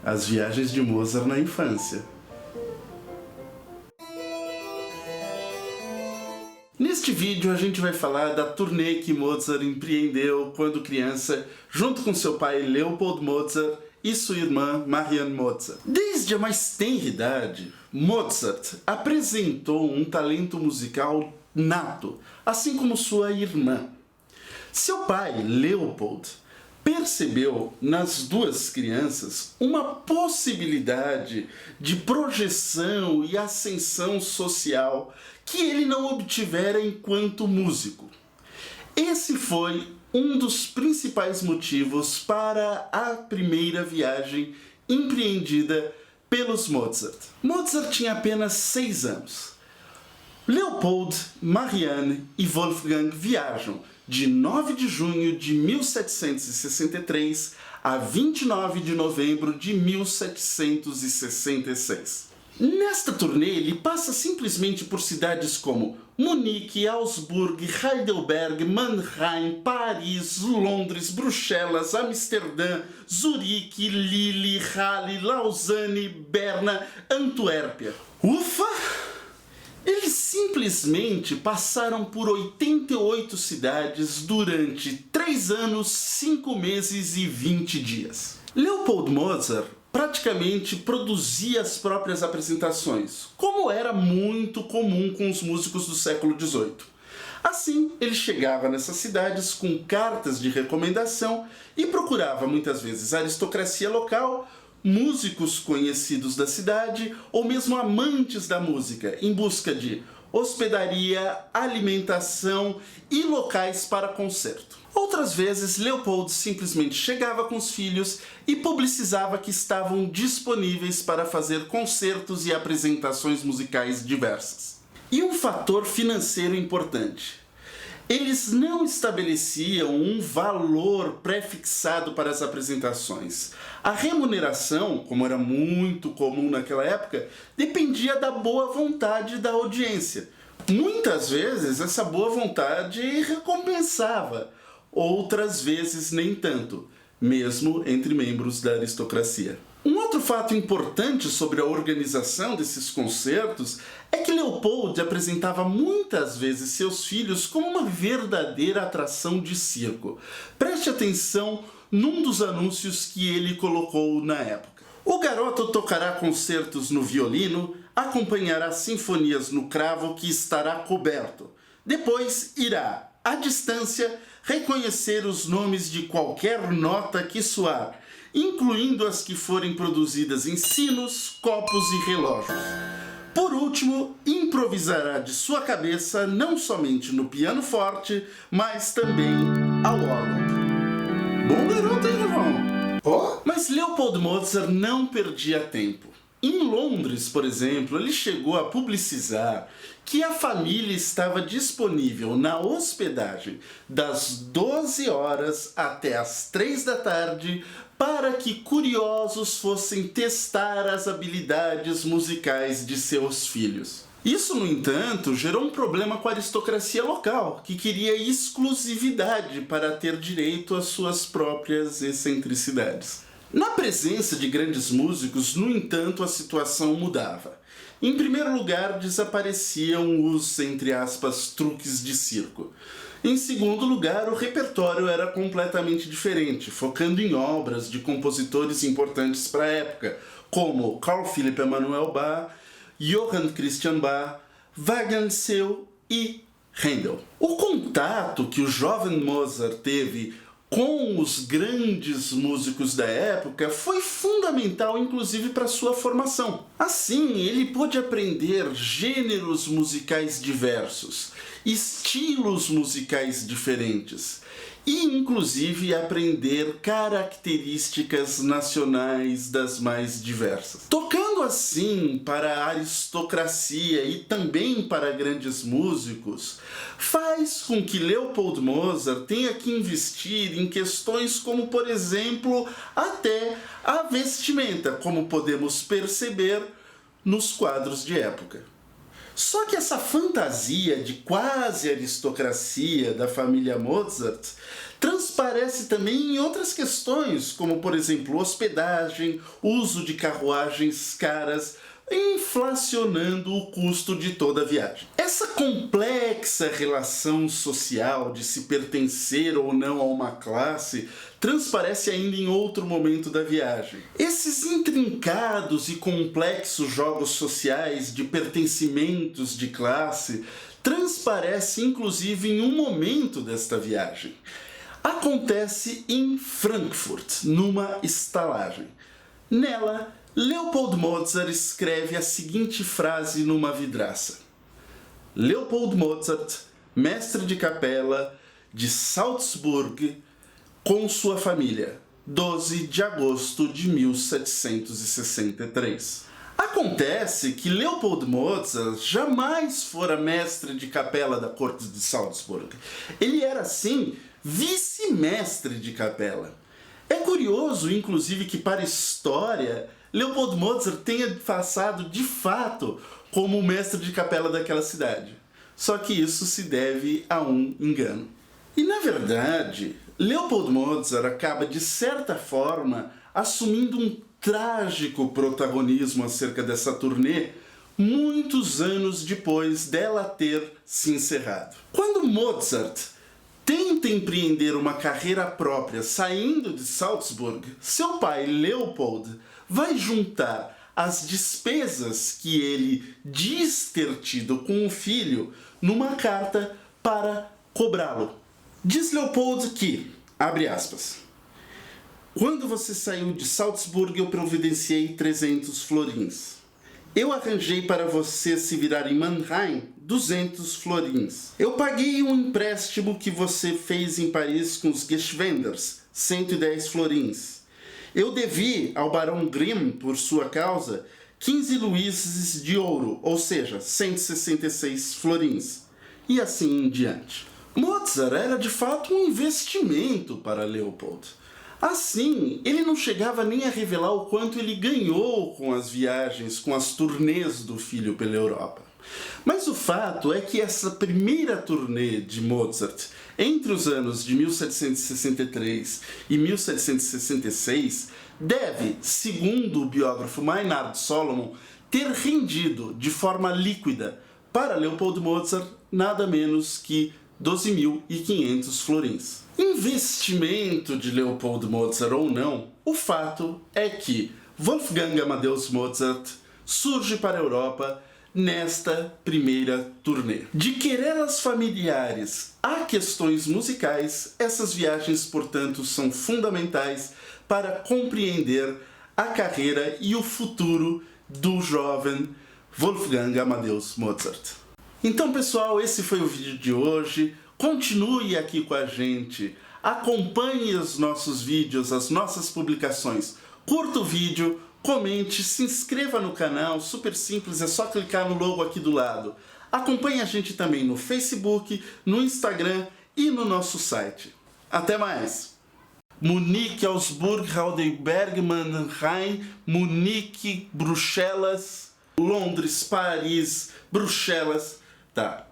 As viagens de Mozart na infância. Neste vídeo a gente vai falar da turnê que Mozart empreendeu quando criança, junto com seu pai Leopold Mozart e sua irmã Marianne Mozart. Desde a mais tenra idade, Mozart apresentou um talento musical nato, assim como sua irmã. Seu pai, Leopold, percebeu nas duas crianças uma possibilidade de projeção e ascensão social que ele não obtivera enquanto músico. Esse foi um dos principais motivos para a primeira viagem empreendida pelos Mozart. Mozart tinha apenas 6 anos. Leopold, Marianne e Wolfgang viajam de 9 de junho de 1763 a 29 de novembro de 1766. Nesta turnê, ele passa simplesmente por cidades como Munique, Augsburg, Heidelberg, Mannheim, Paris, Londres, Bruxelas, Amsterdã, Zurique, Lille, Halle, Lausanne, Berna, Antuérpia. Ufa! Eles simplesmente passaram por 88 cidades durante 3 anos, 5 meses e 20 dias. Leopold Mozart praticamente produzia as próprias apresentações, como era muito comum com os músicos do século XVIII. Assim, ele chegava nessas cidades com cartas de recomendação e procurava muitas vezes a aristocracia local, músicos conhecidos da cidade ou mesmo amantes da música, em busca de hospedaria, alimentação e locais para concerto. Outras vezes, Leopold simplesmente chegava com os filhos e publicizava que estavam disponíveis para fazer concertos e apresentações musicais diversas. E um fator financeiro importante. Eles não estabeleciam um valor pré-fixado para as apresentações. A remuneração, como era muito comum naquela época, dependia da boa vontade da audiência. Muitas vezes essa boa vontade recompensava, outras vezes nem tanto, mesmo entre membros da aristocracia. Um outro fato importante sobre a organização desses concertos é que Leopold apresentava muitas vezes seus filhos como uma verdadeira atração de circo. Preste atenção num dos anúncios que ele colocou na época. O garoto tocará concertos no violino, acompanhará sinfonias no cravo que estará coberto. Depois irá, à distância, reconhecer os nomes de qualquer nota que soar, incluindo as que forem produzidas em sinos, copos e relógios. Por último, improvisará de sua cabeça não somente no piano forte, mas também ao órgão. Bom garoto, hein, João? Oh? Mas Leopold Mozart não perdia tempo. Em Londres, por exemplo, ele chegou a publicizar que a família estava disponível na hospedagem das 12 horas até as 3 da tarde para que curiosos fossem testar as habilidades musicais de seus filhos. Isso, no entanto, gerou um problema com a aristocracia local, que queria exclusividade para ter direito às suas próprias excentricidades. Na presença de grandes músicos, no entanto, a situação mudava. Em primeiro lugar, desapareciam os, entre aspas, truques de circo. Em segundo lugar, o repertório era completamente diferente, focando em obras de compositores importantes para a época, como Carl Philipp Emanuel Bach, Johann Christian Bach, Wagner e Handel. O contato que o jovem Mozart teve com os grandes músicos da época foi fundamental, inclusive, para sua formação. Assim, ele pôde aprender gêneros musicais diversos, estilos musicais diferentes e, inclusive, aprender características nacionais das mais diversas. Tocando assim para a aristocracia e também para grandes músicos, faz com que Leopold Mozart tenha que investir em questões como, por exemplo, até a vestimenta, como podemos perceber nos quadros de época. Só que essa fantasia de quase aristocracia da família Mozart transparece também em outras questões, como por exemplo hospedagem, uso de carruagens caras, inflacionando o custo de toda a viagem. Essa complexa relação social de se pertencer ou não a uma classe transparece ainda em outro momento da viagem. Esses intrincados e complexos jogos sociais de pertencimentos de classe transparecem inclusive em um momento desta viagem. Acontece em Frankfurt, numa estalagem. Nela, Leopold Mozart escreve a seguinte frase numa vidraça: Leopold Mozart, mestre de capela de Salzburg, com sua família, 12 de agosto de 1763. Acontece que Leopold Mozart jamais fora mestre de capela da corte de Salzburg. Ele era, sim, vice-mestre de capela. É curioso, inclusive, que para a história, Leopold Mozart tenha passado, de fato, como mestre de capela daquela cidade. Só que isso se deve a um engano. E, na verdade, Leopold Mozart acaba, de certa forma, assumindo um trágico protagonismo acerca dessa turnê muitos anos depois dela ter se encerrado. Quando Mozart tenta empreender uma carreira própria saindo de Salzburg, seu pai Leopold vai juntar as despesas que ele diz ter tido com o filho numa carta para cobrá-lo. Diz Leopold que, abre aspas, quando você saiu de Salzburg eu providenciei 300 florins. Eu arranjei para você se virar em Mannheim 200 florins. Eu paguei um empréstimo que você fez em Paris com os Geschwenders, 110 florins. Eu devi ao barão Grimm, por sua causa, 15 luíses de ouro, ou seja, 166 florins. E assim em diante. Mozart era de fato um investimento para Leopold. Assim, ele não chegava nem a revelar o quanto ele ganhou com as viagens, com as turnês do filho pela Europa. Mas o fato é que essa primeira turnê de Mozart, entre os anos de 1763 e 1766, deve, segundo o biógrafo Maynard Solomon, ter rendido de forma líquida para Leopold Mozart nada menos que 12.500 florins. Investimento de Leopold Mozart ou não, o fato é que Wolfgang Amadeus Mozart surge para a Europa nesta primeira turnê. De querelas familiares a questões musicais, essas viagens, portanto, são fundamentais para compreender a carreira e o futuro do jovem Wolfgang Amadeus Mozart. Então, pessoal, esse foi o vídeo de hoje. Continue aqui com a gente, acompanhe os nossos vídeos, as nossas publicações. Curta o vídeo, comente, se inscreva no canal, super simples, é só clicar no logo aqui do lado. Acompanhe a gente também no Facebook, no Instagram e no nosso site. Até mais! Munique, Augsburg, Heidelberg, Mannheim, Munique, Bruxelas, Londres, Paris, Bruxelas. Tá.